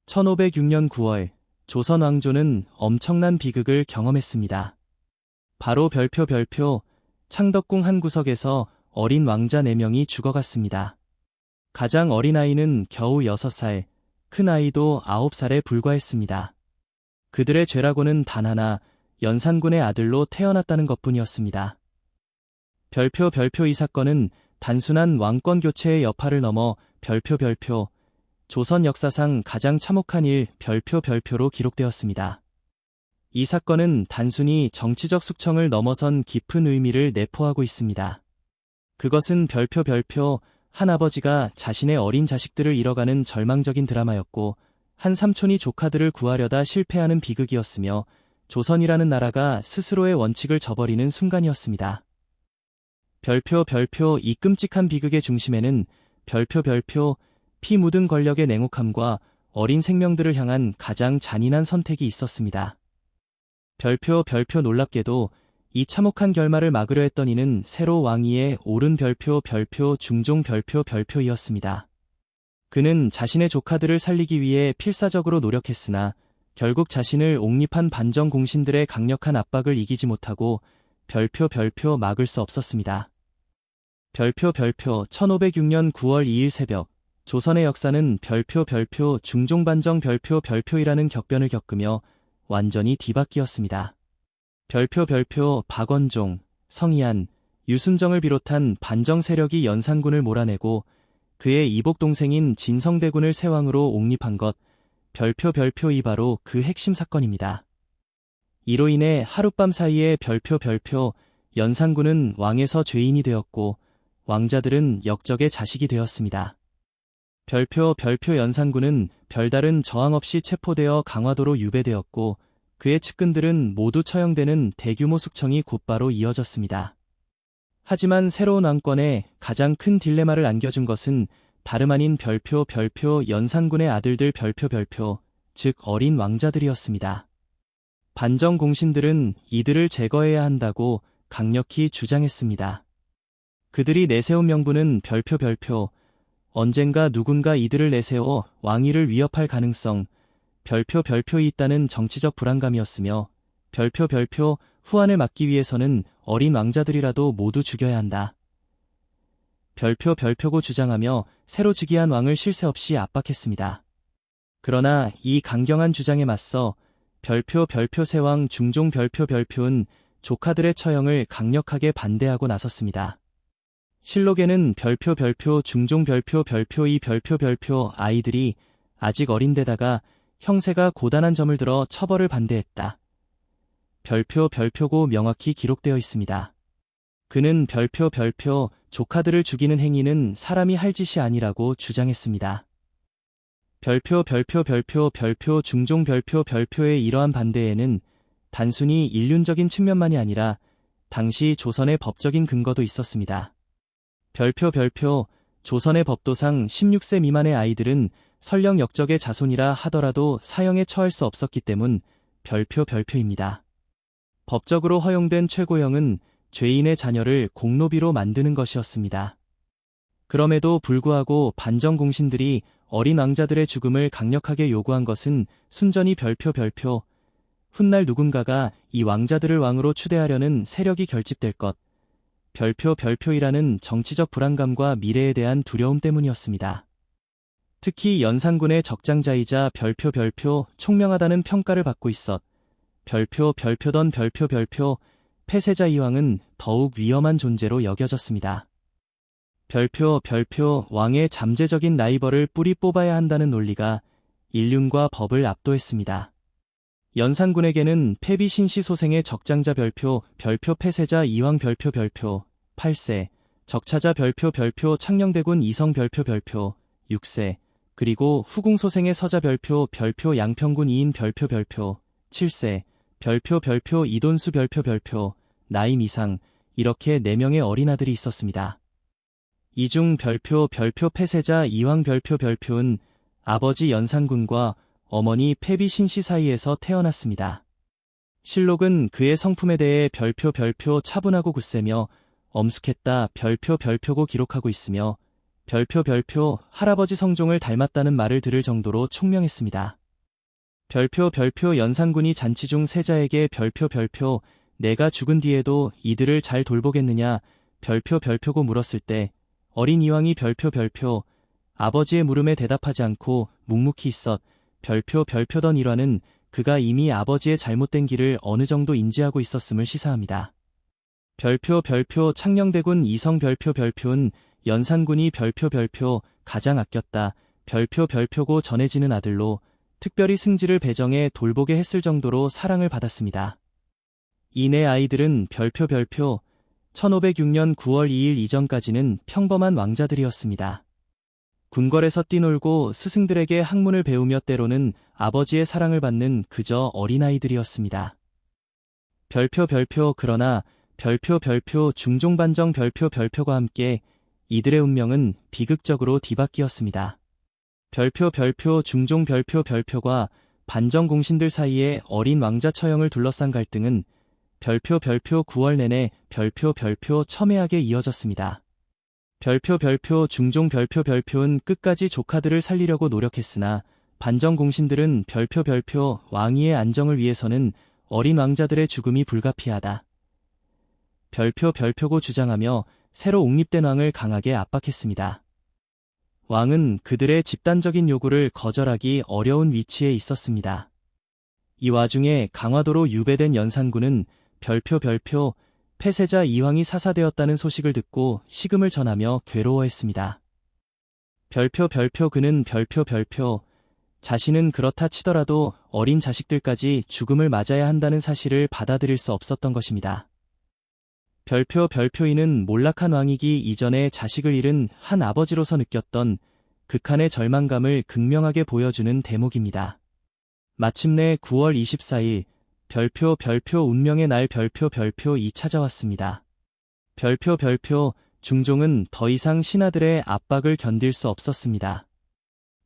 1506년 9월 조선 왕조는 엄청난 비극을 경험했습니다. 바로 별표 창덕궁 한 구석에서 어린 왕자 4명이 죽어갔습니다. 가장 어린 아이는 겨우 6살, 큰 아이도 9살에 불과했습니다. 그들의 죄라고는 단 하나, 연산군의 아들로 태어났다는 것뿐이었습니다. 별표 이 사건은 단순한 왕권 교체의 여파를 넘어 별표 조선 역사상 가장 참혹한 일 별표로 기록되었습니다. 이 사건은 단순히 정치적 숙청을 넘어선 깊은 의미를 내포하고 있습니다. 그것은 별표 한 아버지가 자신의 어린 자식들을 잃어가는 절망적인 드라마였고, 한 삼촌이 조카들을 구하려다 실패하는 비극이었으며, 조선이라는 나라가 스스로의 원칙을 저버리는 순간이었습니다. 별표 이 끔찍한 비극의 중심에는 별표 피 묻은 권력의 냉혹함과 어린 생명들을 향한 가장 잔인한 선택이 있었습니다. 별표 놀랍게도 이 참혹한 결말을 막으려 했던 이는 새로 왕위에 오른 별표 중종 별표이었습니다. 그는 자신의 조카들을 살리기 위해 필사적으로 노력했으나 결국 자신을 옹립한 반정 공신들의 강력한 압박을 이기지 못하고 별표 막을 수 없었습니다. 별표 1506년 9월 2일 새벽 조선의 역사는 별표 중종반정 별표이라는 격변을 겪으며 완전히 뒤바뀌었습니다. 별표 박원종, 성희안, 유순정을 비롯한 반정 세력이 연산군을 몰아내고 그의 이복 동생인 진성대군을 세왕으로 옹립한 것, 별표 이 바로 그 핵심 사건입니다. 이로 인해 하룻밤 사이에 별표 연산군은 왕에서 죄인이 되었고 왕자들은 역적의 자식이 되었습니다. 별표 연산군은 별다른 저항 없이 체포되어 강화도로 유배되었고 그의 측근들은 모두 처형되는 대규모 숙청이 곧바로 이어졌습니다. 하지만 새로운 왕권에 가장 큰 딜레마를 안겨준 것은 다름 아닌 별표 연산군의 아들들 별표 즉 어린 왕자들이었습니다. 반정 공신들은 이들을 제거해야 한다고 강력히 주장했습니다. 그들이 내세운 명분은 별표 언젠가 누군가 이들을 내세워 왕위를 위협할 가능성, 별표이 있다는 정치적 불안감이었으며 별표 후환을 막기 위해서는 어린 왕자들이라도 모두 죽여야 한다. 별표고 주장하며 새로 즉위한 왕을 쉴새 없이 압박했습니다. 그러나 이 강경한 주장에 맞서 별표 세왕 중종 별표은 조카들의 처형을 강력하게 반대하고 나섰습니다. 실록에는 별표 중종 별표이 별표 아이들이 아직 어린데다가 형세가 고단한 점을 들어 처벌을 반대했다. 별표고 명확히 기록되어 있습니다. 그는 별표 조카들을 죽이는 행위는 사람이 할 짓이 아니라고 주장했습니다. 별표 중종 별표의 이러한 반대에는 단순히 일륜적인 측면만이 아니라 당시 조선의 법적인 근거도 있었습니다. 별표 조선의 법도상 16세 미만의 아이들은 설령 역적의 자손이라 하더라도 사형에 처할 수 없었기 때문 별표입니다. 법적으로 허용된 최고형은 죄인의 자녀를 공노비로 만드는 것이었습니다. 그럼에도 불구하고 반정 공신들이 어린 왕자들의 죽음을 강력하게 요구한 것은 순전히 별표 훗날 누군가가 이 왕자들을 왕으로 추대하려는 세력이 결집될 것, 별표이라는 정치적 불안감과 미래에 대한 두려움 때문이었습니다. 특히 연산군의 적장자이자 별표 총명하다는 평가를 받고 있었 별표던 별표 폐세자 이황은 더욱 위험한 존재로 여겨졌습니다. 별표 왕의 잠재적인 라이벌을 뿌리 뽑아야 한다는 논리가 인륜과 법을 압도했습니다. 연산군에게는 패비신시 소생의 적장자 별표 폐세자 이황 별표 8세, 적차자 별표 창녕대군 이성 별표 6세, 그리고 후궁소생의 서자 별표 양평군 이인 별표 7세, 별표 이돈수 별표 나임 이상, 이렇게 4명의 어린아들이 있었습니다. 이 중 별표 폐세자 이황 별표은 아버지 연산군과 어머니 패비신시 사이에서 태어났습니다. 실록은 그의 성품에 대해 별표 차분하고 굳세며 엄숙했다 별표고 기록하고 있으며 별표 별표 할아버지 성종을 닮았다는 말을 들을 정도로 총명했습니다. 별표 별표 연산군이 잔치 중 세자에게 별표 별표 내가 죽은 뒤에도 이들을 잘 돌보겠느냐 별표 별표고 물었을 때 어린 이왕이 별표 별표 아버지의 물음에 대답하지 않고 묵묵히 있었 별표 별표던 일화는 그가 이미 아버지의 잘못된 길을 어느 정도 인지하고 있었음을 시사합니다. 별표 별표 창녕대군 이성 별표 별표는 연산군이 별표 별표 가장 아꼈다 별표 별표고 전해지는 아들로 특별히 승지를 배정해 돌보게 했을 정도로 사랑을 받았습니다. 이 네 아이들은 별표 별표 1506년 9월 2일 이전까지는 평범한 왕자들이었습니다. 궁궐에서 뛰놀고 스승들에게 학문을 배우며 때로는 아버지의 사랑을 받는 그저 어린아이들이었습니다. 별표 별표 그러나 별표 별표 중종반정 별표 별표가 함께 이들의 운명은 비극적으로 뒤바뀌었습니다. 별표 별표 중종 별표 별표가 반정 공신들 사이에 어린 왕자 처형을 둘러싼 갈등은 별표 별표 9월 내내 별표 별표 첨예하게 이어졌습니다. 별표 별표 중종 별표 별표는 끝까지 조카들을 살리려고 노력했으나 반정 공신들은 별표 별표 왕위의 안정을 위해서는 어린 왕자들의 죽음이 불가피하다. 별표 별표고 주장하며 새로 옹립된 왕을 강하게 압박했습니다. 왕은 그들의 집단적인 요구를 거절하기 어려운 위치에 있었습니다. 이 와중에 강화도로 유배된 연산군은 별표 별표 폐세자 이황이 사사되었다는 소식을 듣고 식음을 전하며 괴로워했습니다. 별표 별표 그는 별표 별표 자신은 그렇다 치더라도 어린 자식들까지 죽음을 맞아야 한다는 사실을 받아들일 수 없었던 것입니다. 별표 별표이는 몰락한 왕이기 이전에 자식을 잃은 한 아버지로서 느꼈던 극한의 절망감을 극명하게 보여주는 대목입니다. 마침내 9월 24일 별표 별표 운명의 날 별표 별표이 찾아왔습니다. 별표 별표 중종은 더 이상 신하들의 압박을 견딜 수 없었습니다.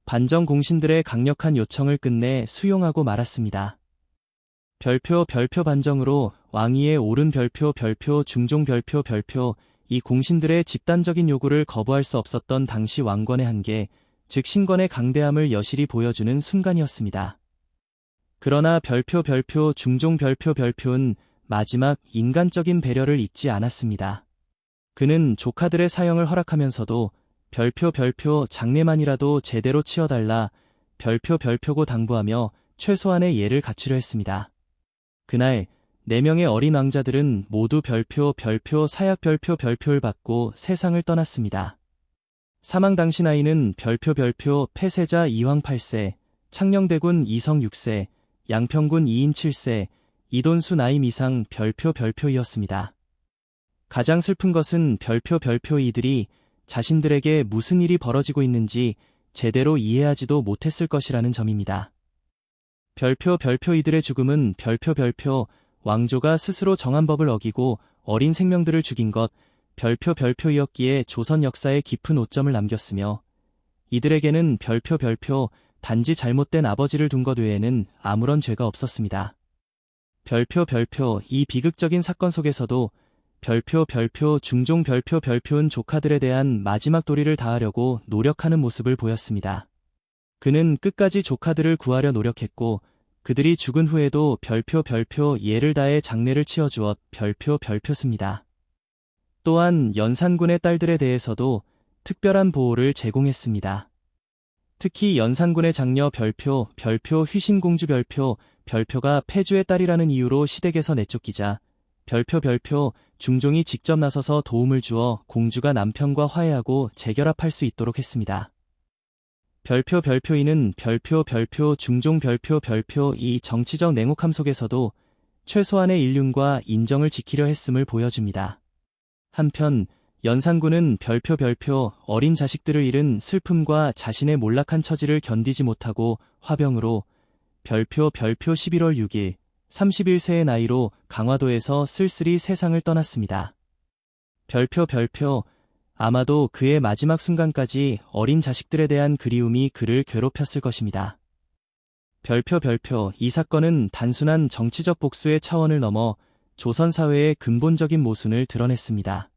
반정 공신들의 강력한 요청을 끝내 수용하고 말았습니다. 별표 별표 반정으로 왕위에 오른 별표 별표 중종 별표 별표 이 공신들의 집단적인 요구를 거부할 수 없었던 당시 왕권의 한계, 즉 신권의 강대함을 여실히 보여주는 순간이었습니다. 그러나 별표 별표 중종 별표 별표는 마지막 인간적인 배려를 잊지 않았습니다. 그는 조카들의 사형을 허락하면서도 별표 별표 장례만이라도 제대로 치러달라 별표 별표고 당부하며 최소한의 예를 갖추려 했습니다. 그날 4명의 어린 왕자들은 모두 별표 별표 사약 별표 별표를 받고 세상을 떠났습니다. 사망 당시 나이는 별표 별표 폐세자 이황 8세, 창녕대군 이성 6세, 양평군 이인 7세, 이돈수 나임 이상 별표 별표이었습니다. 가장 슬픈 것은 별표 별표 이들이 자신들에게 무슨 일이 벌어지고 있는지 제대로 이해하지도 못했을 것이라는 점입니다. 별표 별표 이들의 죽음은 별표 별표 왕조가 스스로 정한 법을 어기고 어린 생명들을 죽인 것 별표 별표이었기에 조선 역사에 깊은 오점을 남겼으며 이들에게는 별표 별표 단지 잘못된 아버지를 둔 것 외에는 아무런 죄가 없었습니다. 별표 별표 이 비극적인 사건 속에서도 별표 별표 중종 별표 별표는 조카들에 대한 마지막 도리를 다하려고 노력하는 모습을 보였습니다. 그는 끝까지 조카들을 구하려 노력했고 그들이 죽은 후에도 별표 별표 예를 다해 장례를 치러주었 별표 별표습니다. 또한 연산군의 딸들에 대해서도 특별한 보호를 제공했습니다. 특히 연산군의 장녀 별표 별표 휘신공주 별표 별표가 폐주의 딸이라는 이유로 시댁에서 내쫓기자 별표 별표 중종이 직접 나서서 도움을 주어 공주가 남편과 화해하고 재결합할 수 있도록 했습니다. 별표 별표이는 별표 별표 중종 별표 별표 이 정치적 냉혹함 속에서도 최소한의 인륜과 인정을 지키려 했음을 보여줍니다. 한편 연산군은 별표 별표 어린 자식들을 잃은 슬픔과 자신의 몰락한 처지를 견디지 못하고 화병으로 별표 별표 11월 6일 31세의 나이로 강화도에서 쓸쓸히 세상을 떠났습니다. 별표 별표 아마도 그의 마지막 순간까지 어린 자식들에 대한 그리움이 그를 괴롭혔을 것입니다. 별표 별표 이 사건은 단순한 정치적 복수의 차원을 넘어 조선 사회의 근본적인 모순을 드러냈습니다.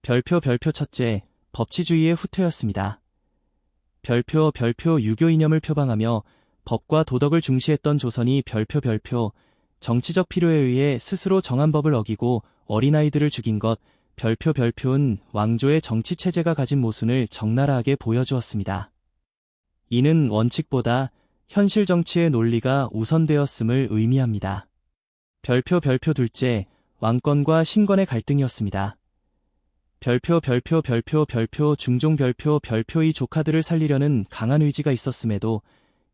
별표 별표 첫째, 법치주의의 후퇴였습니다. 별표 유교 이념을 표방하며 법과 도덕을 중시했던 조선이 별표 정치적 필요에 의해 스스로 정한 법을 어기고 어린아이들을 죽인 것, 별표은 왕조의 정치체제가 가진 모순을 적나라하게 보여주었습니다. 이는 원칙보다 현실 정치의 논리가 우선되었음을 의미합니다. 별표 둘째, 왕권과 신권의 갈등이었습니다. 별표 중종 별표의 조카들을 살리려는 강한 의지가 있었음에도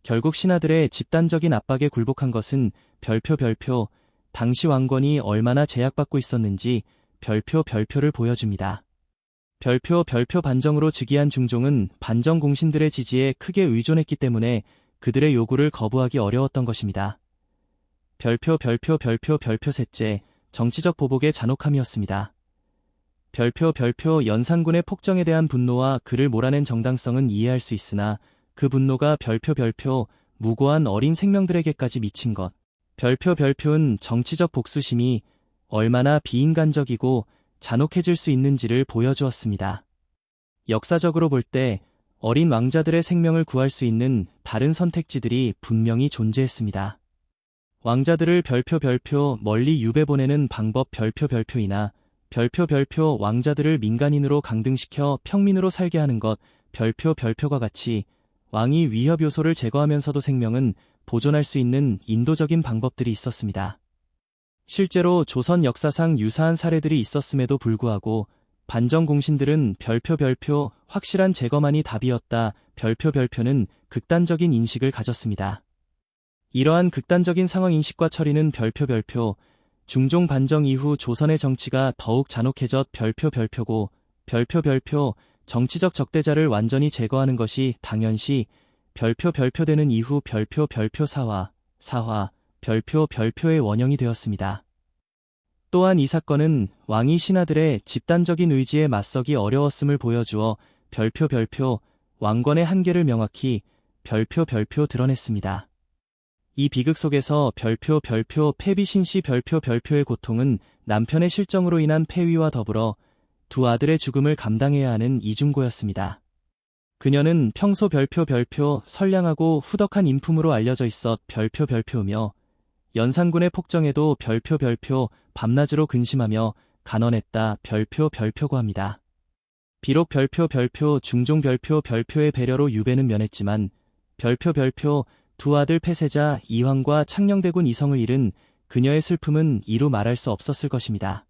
결국 신하들의 집단적인 압박에 굴복한 것은 별표 당시 왕권이 얼마나 제약받고 있었는지 별표를 보여줍니다. 별표 반정으로 즉위한 중종은 반정 공신들의 지지에 크게 의존했기 때문에 그들의 요구를 거부하기 어려웠던 것입니다. 별표 셋째, 정치적 보복의 잔혹함이었습니다. 별표 연산군의 폭정에 대한 분노와 그를 몰아낸 정당성은 이해할 수 있으나 그 분노가 별표 무고한 어린 생명들에게까지 미친 것, 별표는 정치적 복수심이 얼마나 비인간적이고 잔혹해질 수 있는지를 보여주었습니다. 역사적으로 볼 때 어린 왕자들의 생명을 구할 수 있는 다른 선택지들이 분명히 존재했습니다. 왕자들을 별표 멀리 유배 보내는 방법 별표이나 별표 왕자들을 민간인으로 강등시켜 평민으로 살게 하는 것 별표와 같이 왕이 위협 요소를 제거하면서도 생명은 보존할 수 있는 인도적인 방법들이 있었습니다. 실제로 조선 역사상 유사한 사례들이 있었음에도 불구하고 반정 공신들은 별표 확실한 제거만이 답이었다 별표는 극단적인 인식을 가졌습니다. 이러한 극단적인 상황 인식과 처리는 별표 중종 반정 이후 조선의 정치가 더욱 잔혹해졌 별표고 별표 정치적 적대자를 완전히 제거하는 것이 당연시 별표되는 이후 별표 사화 별표의 원형이 되었습니다. 또한 이 사건은 왕이 신하들의 집단적인 의지에 맞서기 어려웠음을 보여주어 별표 왕권의 한계를 명확히 별표 드러냈습니다. 이 비극 속에서 별표 패비신씨 별표의 고통은 남편의 실정으로 인한 폐위와 더불어 두 아들의 죽음을 감당해야 하는 이중고였습니다. 그녀는 평소 별표 선량하고 후덕한 인품으로 알려져 있었 별표며 연산군의 폭정에도 별표 밤낮으로 근심하며 간언했다 별표고 합니다. 비록 별표 중종 별표의 배려로 유배는 면했지만 별표 두 아들 폐세자 이황과 창녕대군 이성을 잃은 그녀의 슬픔은 이루 말할 수 없었을 것입니다.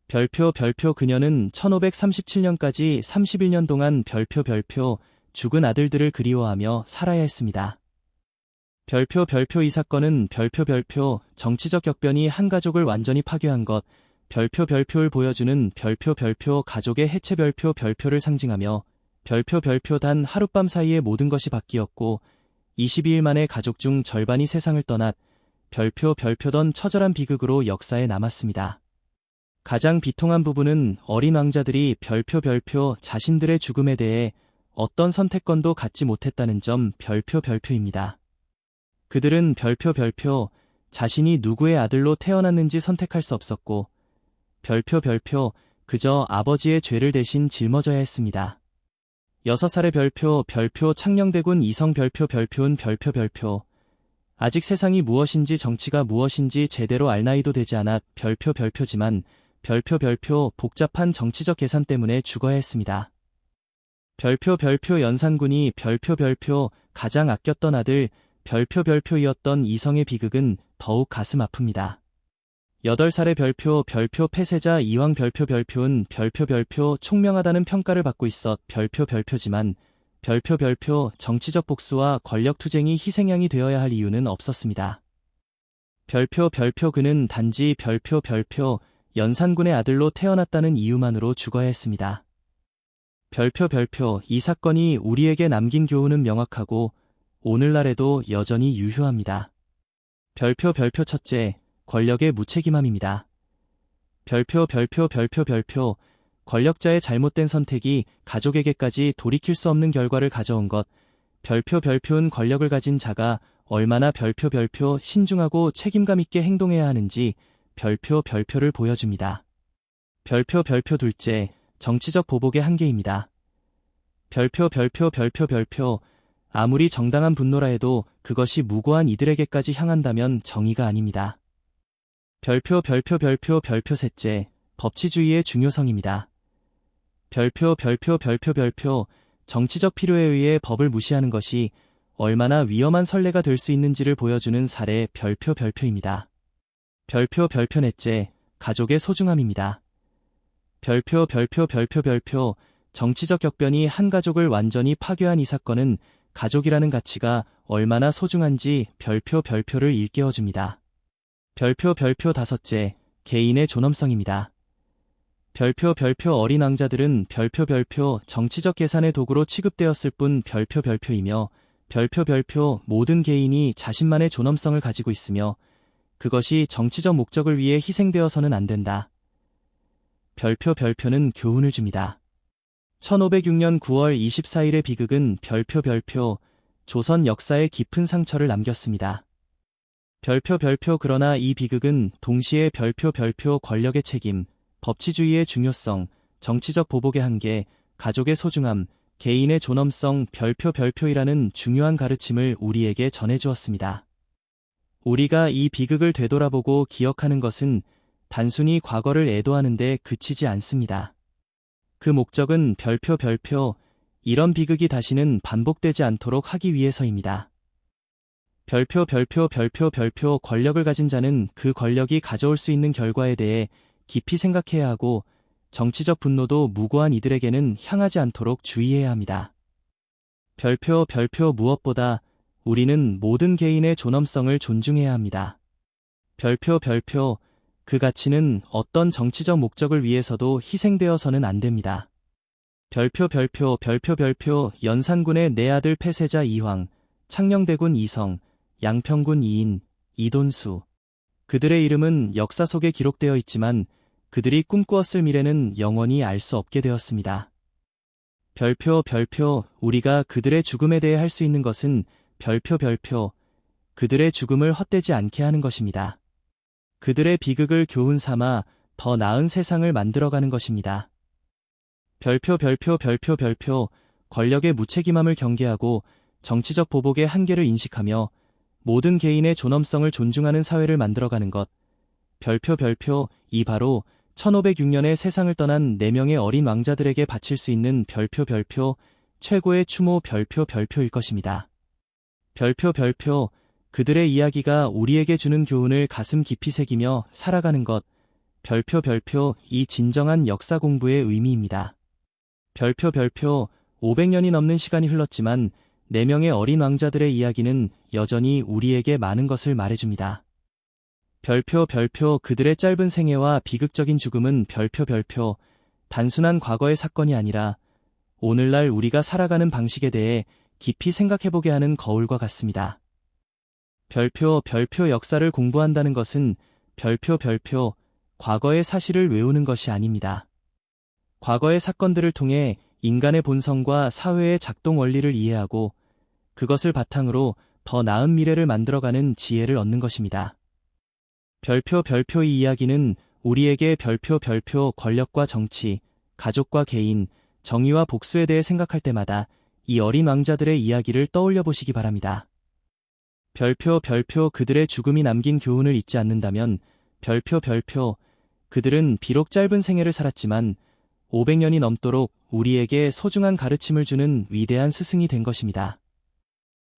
별표 그녀는 1537년까지 31년 동안 별표 죽은 아들들을 그리워하며 살아야 했습니다. 별표 이 사건은 별표 정치적 격변이 한 가족을 완전히 파괴한 것, 별표를 보여주는 별표 가족의 해체 별표를 상징하며 별표 단 하룻밤 사이에 모든 것이 바뀌었고 22일 만에 가족 중 절반이 세상을 떠났 별표던 처절한 비극으로 역사에 남았습니다. 가장 비통한 부분은 어린 왕자들이 별표 자신들의 죽음에 대해 어떤 선택권도 갖지 못했다는 점 별표입니다. 그들은 별표 자신이 누구의 아들로 태어났는지 선택할 수 없었고 별표 그저 아버지의 죄를 대신 짊어져야 했습니다. 6살의 별표 창녕대군 이성 별표은 별표 아직 세상이 무엇인지 정치가 무엇인지 제대로 알 나이도 되지 않았 별표지만 별표 복잡한 정치적 계산 때문에 죽어야 했습니다. 별표 연산군이 별표 가장 아꼈던 아들 별표이었던 이성의 비극은 더욱 가슴 아픕니다. 8살의 별표 폐세자 이황 별표은 별표 총명하다는 평가를 받고 있었 별표지만 별표 정치적 복수와 권력 투쟁이 희생양이 되어야 할 이유는 없었습니다. 별표 그는 단지 별표 연산군의 아들로 태어났다는 이유만으로 죽어야 했습니다. 별표 이 사건이 우리에게 남긴 교훈은 명확하고 오늘날에도 여전히 유효합니다. 별표 첫째, 권력의 무책임함입니다. 별표 권력자의 잘못된 선택이 가족에게까지 돌이킬 수 없는 결과를 가져온 것, 별표는 권력을 가진 자가 얼마나 별표 신중하고 책임감 있게 행동해야 하는지 별표를 보여줍니다. 별표 둘째, 정치적 보복의 한계입니다. 별표 별표 별표 별표 아무리 정당한 분노라 해도 그것이 무고한 이들에게까지 향한다면 정의가 아닙니다. 별표 별표 별표 별표 셋째, 법치주의의 중요성입니다. 별표 별표 별표 별표 정치적 필요에 의해 법을 무시하는 것이 얼마나 위험한 선례가 될 수 있는지를 보여주는 사례 별표 별표입니다. 별표 별표 넷째, 가족의 소중함입니다. 별표 별표 별표 별표 정치적 격변이 한 가족을 완전히 파괴한 이 사건은 가족이라는 가치가 얼마나 소중한지 별표 별표를 일깨워줍니다. 별표 별표 다섯째, 개인의 존엄성입니다. 별표 별표 어린 왕자들은 별표 별표 정치적 계산의 도구로 취급되었을 뿐 별표 별표이며 별표 별표 모든 개인이 자신만의 존엄성을 가지고 있으며 그것이 정치적 목적을 위해 희생되어서는 안 된다. 별표 별표는 교훈을 줍니다. 1506년 9월 24일의 비극은 별표 별표 조선 역사에 깊은 상처를 남겼습니다. 별표 별표 그러나 이 비극은 동시에 별표 별표 권력의 책임, 법치주의의 중요성, 정치적 보복의 한계, 가족의 소중함, 개인의 존엄성 별표 별표이라는 중요한 가르침을 우리에게 전해주었습니다. 우리가 이 비극을 되돌아보고 기억하는 것은 단순히 과거를 애도하는 데 그치지 않습니다. 그 목적은 별표 별표 이런 비극이 다시는 반복되지 않도록 하기 위해서입니다. 별표 별표 별표 별표 권력을 가진 자는 그 권력이 가져올 수 있는 결과에 대해 깊이 생각해야 하고 정치적 분노도 무고한 이들에게는 향하지 않도록 주의해야 합니다. 별표 별표 무엇보다 우리는 모든 개인의 존엄성을 존중해야 합니다. 별표 별표 그 가치는 어떤 정치적 목적을 위해서도 희생되어서는 안 됩니다. 별표 별표 별표 별표 연산군의 네 아들 폐세자 이황, 창녕대군 이성, 양평군 이인, 이돈수. 그들의 이름은 역사 속에 기록되어 있지만 그들이 꿈꾸었을 미래는 영원히 알 수 없게 되었습니다. 별표 별표 우리가 그들의 죽음에 대해 할 수 있는 것은 별표 별표 그들의 죽음을 헛되지 않게 하는 것입니다. 그들의 비극을 교훈 삼아 더 나은 세상을 만들어가는 것입니다. 별표 별표 별표 별표 권력의 무책임함을 경계하고 정치적 보복의 한계를 인식하며 모든 개인의 존엄성을 존중하는 사회를 만들어가는 것. 별표 별표 이 바로 1506년에 세상을 떠난 4명의 어린 왕자들에게 바칠 수 있는 별표 별표 최고의 추모 별표 별표일 것입니다. 별표 별표 그들의 이야기가 우리에게 주는 교훈을 가슴 깊이 새기며 살아가는 것. 별표 별표 이 진정한 역사 공부의 의미입니다. 별표 별표 500년이 넘는 시간이 흘렀지만 4명의 어린 왕자들의 이야기는 여전히 우리에게 많은 것을 말해줍니다. 별표 별표 그들의 짧은 생애와 비극적인 죽음은 별표 별표 단순한 과거의 사건이 아니라 오늘날 우리가 살아가는 방식에 대해 깊이 생각해보게 하는 거울과 같습니다. 별표 별표 역사를 공부한다는 것은 별표 별표 과거의 사실을 외우는 것이 아닙니다. 과거의 사건들을 통해 인간의 본성과 사회의 작동 원리를 이해하고 그것을 바탕으로 더 나은 미래를 만들어가는 지혜를 얻는 것입니다. 별표 별표 이 이야기는 우리에게 별표 별표 권력과 정치, 가족과 개인, 정의와 복수에 대해 생각할 때마다 이 어린 왕자들의 이야기를 떠올려 보시기 바랍니다. 별표 별표 그들의 죽음이 남긴 교훈을 잊지 않는다면 별표 별표 그들은 비록 짧은 생애를 살았지만 500년이 넘도록 우리에게 소중한 가르침을 주는 위대한 스승이 된 것입니다.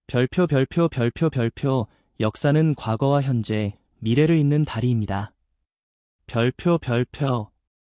별표 별표 별표 별표 역사는 과거와 현재, 미래를 잇는 다리입니다. 별표 별표